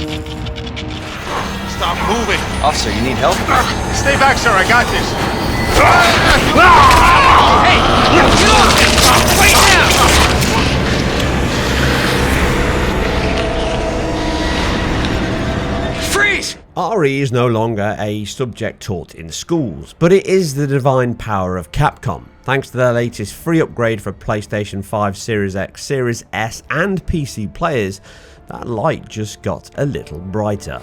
Stop moving! Officer, you need help? Stay back, sir, I got this! Hey! Get off me! Right now! Freeze! RE is no longer a subject taught in schools, but it is the divine power of Capcom. Thanks to their latest free upgrade for PlayStation 5, Series X, Series S and PC players, that light just got a little brighter.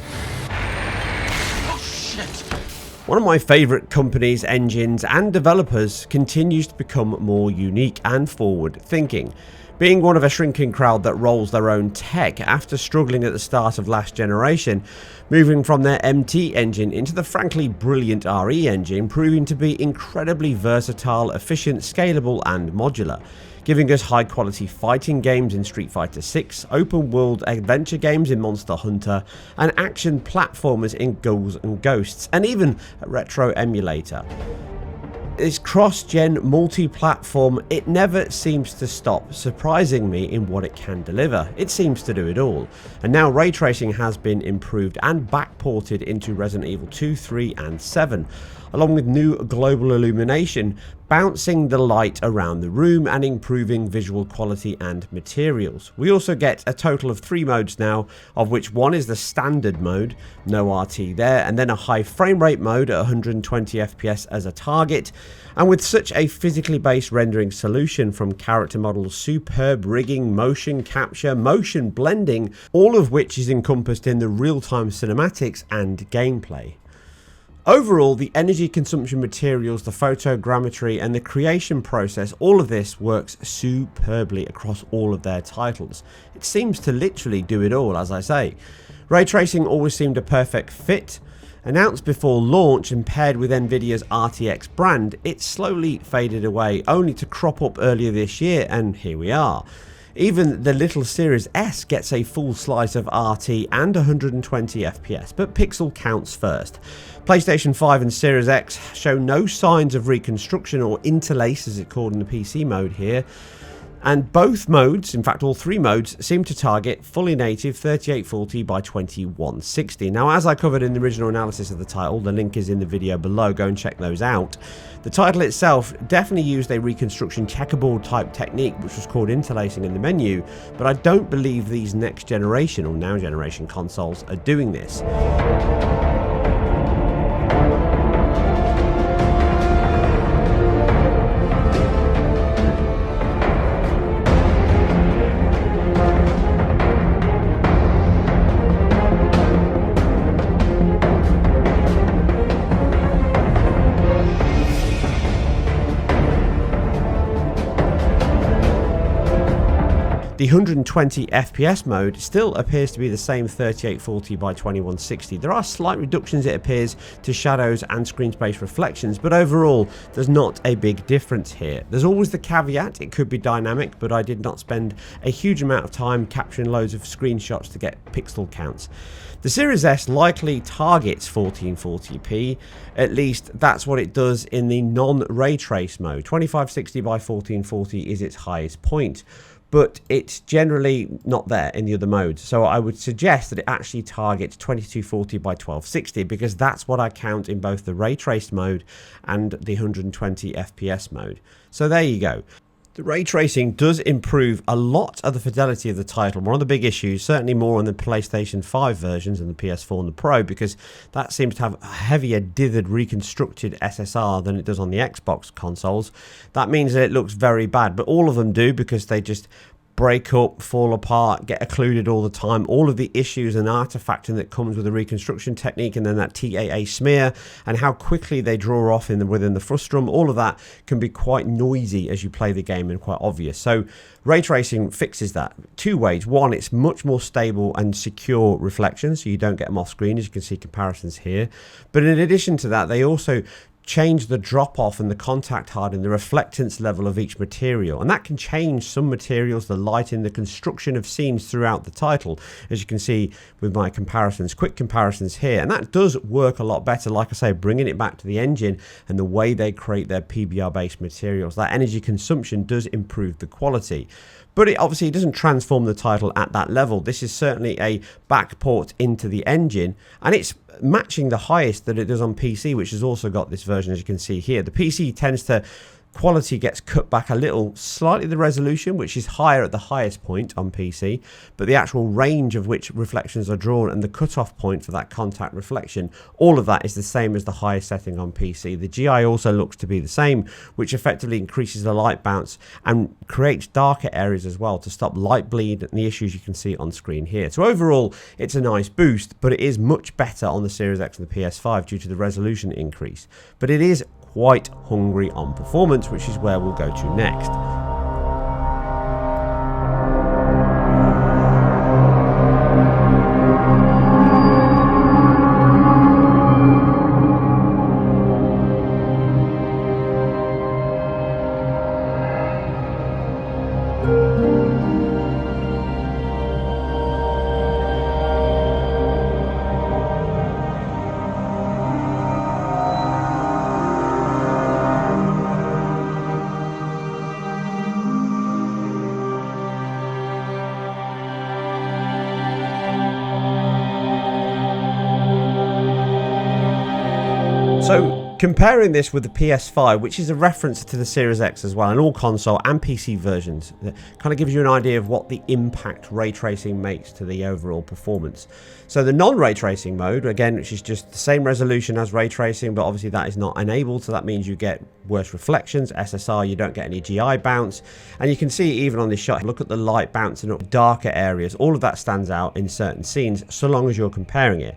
One of my favourite companies, engines and developers continues to become more unique and forward thinking. Being one of a shrinking crowd that rolls their own tech after struggling at the start of last generation, moving from their MT engine into the frankly brilliant RE engine, proving to be incredibly versatile, efficient, scalable and modular, giving us high quality fighting games in Street Fighter VI, open world adventure games in Monster Hunter, and action platformers in Ghouls and Ghosts, and even a retro emulator. This cross-gen multi-platform, it never seems to stop surprising me in what it can deliver. It seems to do it all. And now ray tracing has been improved and backported into Resident Evil 2, 3 and 7, along with new global illumination, bouncing the light around the room and improving visual quality and materials. We also get a total of 3 modes now, of which one is the standard mode, no RT there, and then a high frame rate mode at 120 FPS as a target. And with such a physically based rendering solution from character models, superb rigging, motion capture, motion blending, all of which is encompassed in the real-time cinematics and gameplay. Overall, the energy consumption materials, the photogrammetry and the creation process, all of this works superbly across all of their titles. It seems to literally do it all, as I say. Ray tracing always seemed a perfect fit. Announced before launch and paired with Nvidia's RTX brand, it slowly faded away, only to crop up earlier this year, and here we are. Even the little Series S gets a full slice of RT and 120 FPS, but pixel counts first. PlayStation 5 and Series X show no signs of reconstruction or interlace, as it's called in the PC mode here. And both modes, in fact all 3 modes, seem to target fully native 3840 by 2160. Now, as I covered in the original analysis of the title, the link is in the video below, go and check those out. The title itself definitely used a reconstruction checkerboard type technique, which was called interlacing in the menu, but I don't believe these next generation or now generation consoles are doing this. The 120 FPS mode still appears to be the same 3840 by 2160. There are slight reductions, it appears, to shadows and screen space reflections, but overall there's not a big difference here. There's always the caveat, it could be dynamic, but I did not spend a huge amount of time capturing loads of screenshots to get pixel counts. The Series S likely targets 1440p, at least that's what it does in the non-ray trace mode. 2560 by 1440 is its highest point, but it's generally not there in the other modes. So I would suggest that it actually targets 2240 by 1260 because that's what I count in both the ray traced mode and the 120 FPS mode. So there you go. The ray tracing does improve a lot of the fidelity of the title. One of the big issues, certainly more on the PlayStation 5 versions and the PS4 and the Pro, because that seems to have a heavier dithered reconstructed SSR than it does on the Xbox consoles. That means that it looks very bad, but all of them do because they just break up, fall apart, get occluded all the time. All of the issues and artifacting that comes with the reconstruction technique, and then that TAA smear, and how quickly they draw off within the frustum, all of that can be quite noisy as you play the game and quite obvious. So ray tracing fixes that 2 ways. One, it's much more stable and secure reflections, so you don't get them off screen, as you can see comparisons here. But in addition to that, they also change the drop off and the contact hardening, the reflectance level of each material, and that can change some materials, the lighting, the construction of scenes throughout the title, as you can see with my comparisons, quick comparisons here. And that does work a lot better, like I say, bringing it back to the engine and the way they create their PBR based materials. That energy consumption does improve the quality. But it obviously doesn't transform the title at that level. This is certainly a backport into the engine, and it's matching the highest that it does on PC, which has also got this version, as you can see here. The PC tends to quality gets cut back a little, slightly the resolution, which is higher at the highest point on PC, but the actual range of which reflections are drawn and the cutoff point for that contact reflection, all of that is the same as the highest setting on PC. The GI also looks to be the same, which effectively increases the light bounce and creates darker areas as well to stop light bleed and the issues you can see on screen here. So overall, it's a nice boost, but it is much better on the Series X and the PS5 due to the resolution increase. But it is quite hungry on performance, which is where we'll go to next. So comparing this with the PS5, which is a reference to the Series X as well, and all console and PC versions, that kind of gives you an idea of what the impact ray tracing makes to the overall performance. So the non-ray tracing mode, again, which is just the same resolution as ray tracing, but obviously that is not enabled, so that means you get worse reflections. SSR, you don't get any GI bounce, and you can see even on this shot, look at the light bouncing up darker areas. All of that stands out in certain scenes, so long as you're comparing it.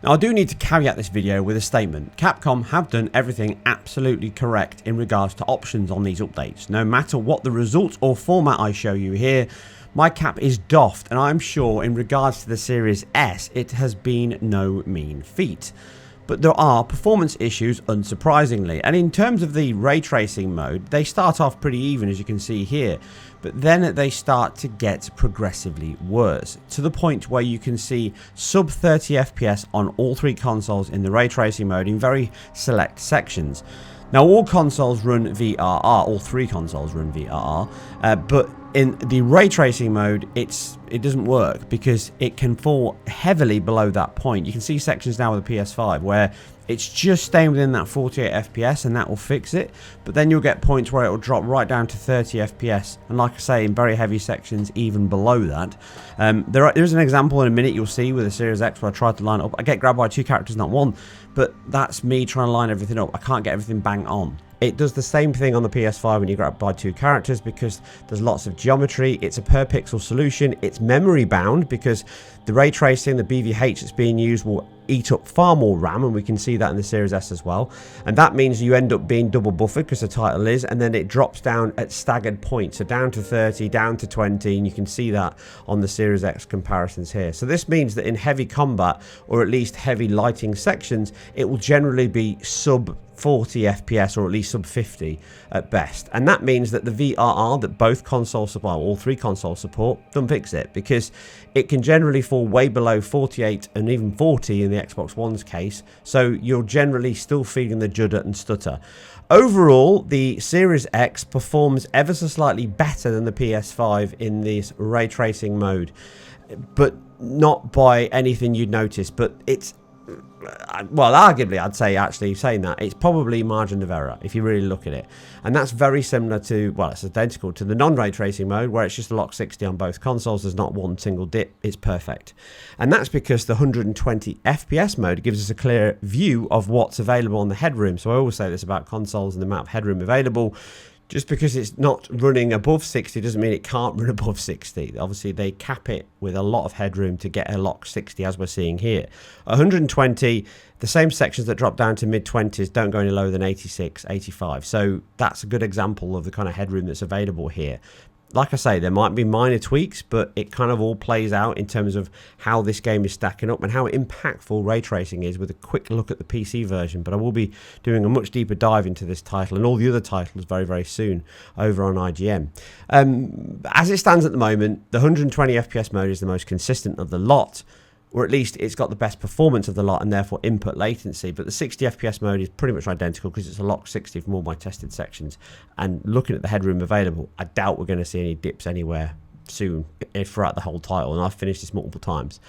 Now, I do need to caveat this video with a statement. Capcom have done everything absolutely correct in regards to options on these updates. No matter what the results or format I show you here, my cap is doffed, and I'm sure in regards to the Series S, it has been no mean feat. But there are performance issues, unsurprisingly, and in terms of the ray tracing mode, they start off pretty even, as you can see here, but then they start to get progressively worse, to the point where you can see sub 30 FPS on all three consoles in the ray tracing mode in very select sections. Now, all consoles run VRR, all three consoles run VRR, but in the ray tracing mode, it doesn't work because it can fall heavily below that point. You can see sections now with the PS5 where it's just staying within that 48 FPS, and that will fix it. But then you'll get points where it will drop right down to 30 FPS, and like I say, in very heavy sections, even below that. There's an example in a minute you'll see with the Series X where I tried to line up. I get grabbed by two characters, not one, but that's me trying to line everything up. I can't get everything bang on. It does the same thing on the PS5 when you grab by two characters because there's lots of geometry. It's a per pixel solution. It's memory bound because the ray tracing, the BVH that's being used will eat up far more RAM, and we can see that in the Series S as well. And that means you end up being double buffered because the title is, and then it drops down at staggered points. So down to 30, down to 20, and you can see that on the Series X comparisons here. So this means that in heavy combat, or at least heavy lighting sections, it will generally be sub 40 FPS or at least sub 50 at best, and that means that the VRR that both consoles support, all three consoles support, don't fix it because it can generally fall way below 48 and even 40 in the Xbox One's case, so you're generally still feeling the judder and stutter. Overall, the Series X performs ever so slightly better than the PS5 in this ray tracing mode, but not by anything you'd notice, but it's, well, arguably, I'd say, actually, saying that, it's probably margin of error if you really look at it. And that's very similar to, well, it's identical to the non-ray tracing mode, where it's just a lock 60 on both consoles. There's not one single dip. It's perfect. And that's because the 120 FPS mode gives us a clear view of what's available on the headroom. So I always say this about consoles and the amount of headroom available. Just because it's not running above 60 doesn't mean it can't run above 60. Obviously, they cap it with a lot of headroom to get a lock 60, as we're seeing here. 120, the same sections that drop down to mid-20s don't go any lower than 86, 85. So that's a good example of the kind of headroom that's available here. Like I say, there might be minor tweaks, but it kind of all plays out in terms of how this game is stacking up and how impactful ray tracing is with a quick look at the PC version. But I will be doing a much deeper dive into this title and all the other titles very, very soon over on IGN. As it stands at the moment, the 120 FPS mode is the most consistent of the lot. or at least it's got the best performance of the lot and therefore input latency. But the 60 FPS mode is pretty much identical because it's a locked 60 from all my tested sections. And looking at the headroom available, I doubt we're going to see any dips anywhere soon throughout the whole title, and I've finished this multiple times.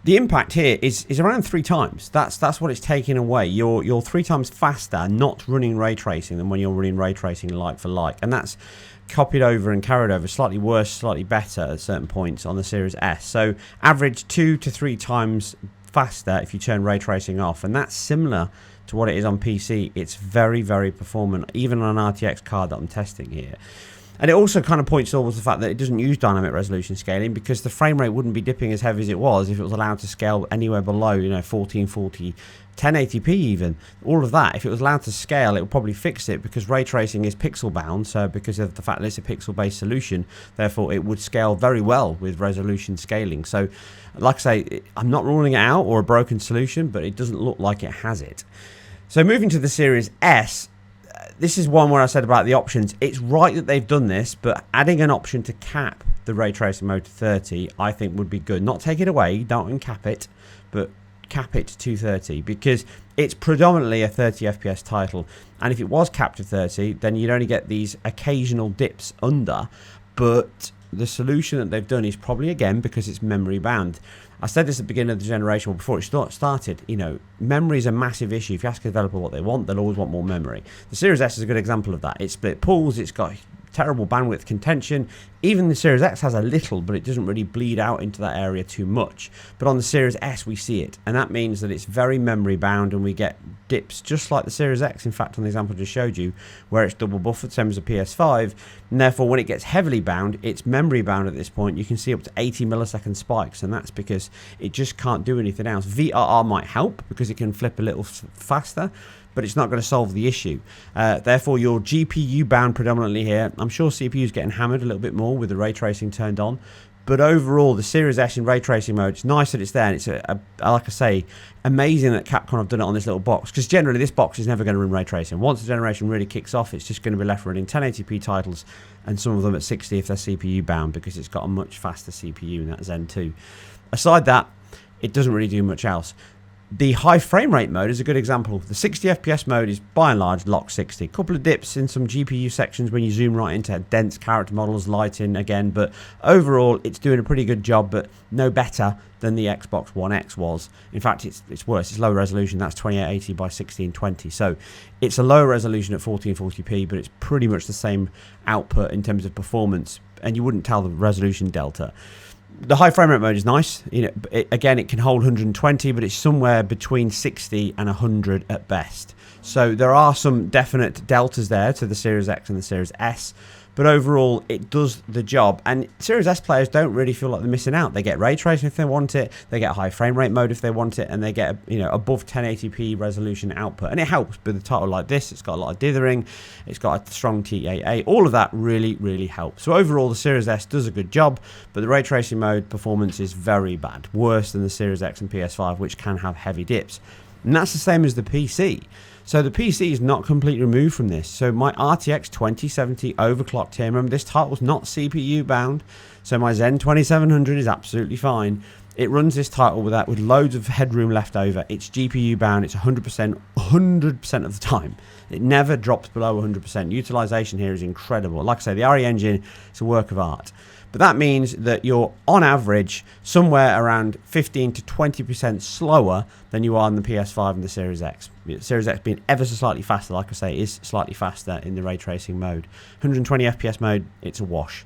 The impact here is around 3 times. That's what it's taking away. You're 3 times faster not running ray tracing than when you're running ray tracing like for like, and that's copied over and carried over, slightly worse, slightly better at certain points on the Series S. So average 2 to 3 times faster if you turn ray tracing off, and that's similar to what it is on PC. It's very, very performant, even on an RTX card that I'm testing here. And it also kind of points towards the fact that it doesn't use dynamic resolution scaling, because the frame rate wouldn't be dipping as heavy as it was if it was allowed to scale anywhere below, 1440, 1080p even. All of that, if it was allowed to scale, it would probably fix it, because ray tracing is pixel bound. So because of the fact that it's a pixel based solution, therefore it would scale very well with resolution scaling. So like I say, I'm not ruling it out or a broken solution, but it doesn't look like it has it. So moving to the Series S, this is one where I said about the options. It's right that they've done this, but adding an option to cap the ray tracing mode to 30, I think would be good. Not take it away, don't uncap it, but cap it to 230, because it's predominantly a 30 FPS title. And if it was capped to 30, then you'd only get these occasional dips under. But the solution that they've done is probably, again, because it's memory bound. I said this at the beginning of the generation, or before it started, memory is a massive issue. If you ask a developer what they want, they'll always want more memory. The Series S is a good example of that. It's split pools, it's got terrible bandwidth contention. Even the Series X has a little, but it doesn't really bleed out into that area too much. But on the Series S, we see it, and that means that it's very memory bound, and we get dips just like the Series X, in fact, on the example I just showed you, where it's double buffered, same as a PS5, and therefore when it gets heavily bound, it's memory bound at this point. You can see up to 80 millisecond spikes, and that's because it just can't do anything else. VRR might help because it can flip a little faster, but it's not going to solve the issue. Therefore, you're GPU bound predominantly here. I'm sure CPU is getting hammered a little bit more with the ray tracing turned on. But overall, the Series S in ray tracing mode, it's nice that it's there. And it's, like I say, amazing that Capcom have done it on this little box. Because generally, this box is never going to run ray tracing. Once the generation really kicks off, it's just going to be left running 1080p titles. And some of them at 60 if they're CPU bound, because it's got a much faster CPU in that Zen 2. Aside that, it doesn't really do much else. The high frame rate mode is a good example. The 60 FPS mode is by and large locked 60. A couple of dips in some GPU sections when you zoom right into dense character models, lighting again, but overall it's doing a pretty good job, but no better than the Xbox One X was. In fact, it's worse. It's low resolution. That's 2880 by 1620. So it's a low resolution at 1440p, but it's pretty much the same output in terms of performance, and you wouldn't tell the resolution delta. The high frame rate mode is nice. Again, it can hold 120, but it's somewhere between 60 and 100 at best. So there are some definite deltas there to the Series X and the Series S, but overall it does the job. And Series S players don't really feel like they're missing out. They get ray tracing if they want it, they get high frame rate mode if they want it, and they get above 1080p resolution output. And it helps with a title like this. It's got a lot of dithering, it's got a strong TAA. All of that really, really helps. So overall, the Series S does a good job, but the ray tracing mode performance is very bad, worse than the Series X and PS5, which can have heavy dips. And that's the same as the PC. So the PC is not completely removed from this. So my RTX 2070 overclocked here. Remember, this title's not CPU bound. So my Zen 2700 is absolutely fine. It runs this title with loads of headroom left over. It's GPU bound. It's 100% of the time. It never drops below 100%. Utilization here is incredible. Like I say, the RE engine is a work of art. But that means that you're, on average, somewhere around 15 to 20% slower than you are on the PS5 and the Series X. The Series X being ever so slightly faster, like I say, is slightly faster in the ray tracing mode. 120 FPS mode, it's a wash.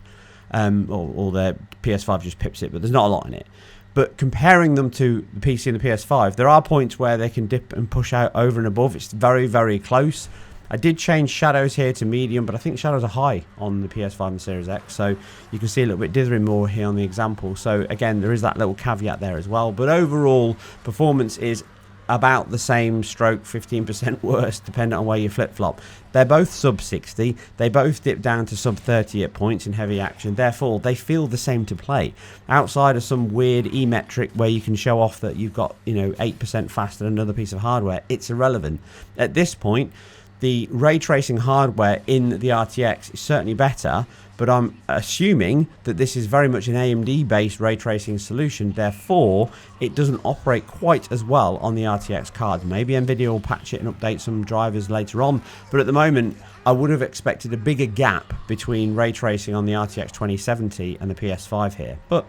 Or the PS5 just pips it, but there's not a lot in it. But comparing them to the PC and the PS5, there are points where they can dip and push out over and above. It's very, very close. I did change shadows here to medium, but I think shadows are high on the PS5 and Series X, so you can see a little bit dithering more here on the example. So again, there is that little caveat there as well, but overall performance is about the same, stroke 15% worse, depending on where you flip-flop. They're both sub 60, they both dip down to sub 30 at points in heavy action, therefore they feel the same to play. Outside of some weird E-metric where you can show off that you've got 8% faster than another piece of hardware, it's irrelevant. At this point, the ray tracing hardware in the RTX is certainly better, but I'm assuming that this is very much an AMD based ray tracing solution, therefore it doesn't operate quite as well on the RTX cards. Maybe Nvidia will patch it and update some drivers later on, but at the moment I would have expected a bigger gap between ray tracing on the RTX 2070 and the PS5 here, but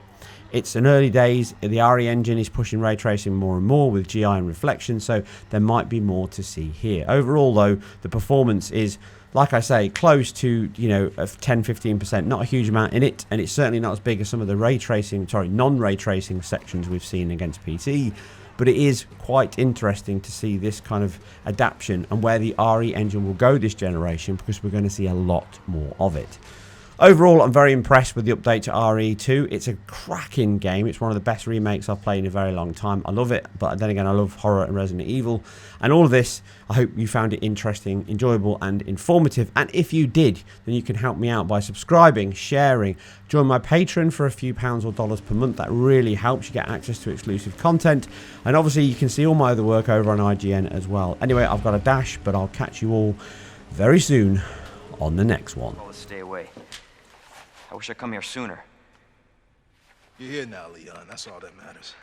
it's an early days. The RE engine is pushing ray tracing more and more with GI and reflection, so there might be more to see here. Overall though, the performance is, like I say, close to, you know, 10-15%, not a huge amount in it, and it's certainly not as big as some of the ray tracing, sorry, non-ray tracing sections we've seen against PC, but it is quite interesting to see this kind of adaptation and where the RE engine will go this generation, because we're going to see a lot more of it. Overall, I'm very impressed with the update to RE2. It's a cracking game. It's one of the best remakes I've played in a very long time. I love it, but then again, I love horror and Resident Evil. And all of this, I hope you found it interesting, enjoyable, and informative. And if you did, then you can help me out by subscribing, sharing, join my Patreon for a few pounds or dollars per month. That really helps you get access to exclusive content. And obviously, you can see all my other work over on IGN as well. Anyway, I've got a dash, but I'll catch you all very soon on the next one. Let's stay away. I wish I'd come here sooner. You're here now, Leon. That's all that matters.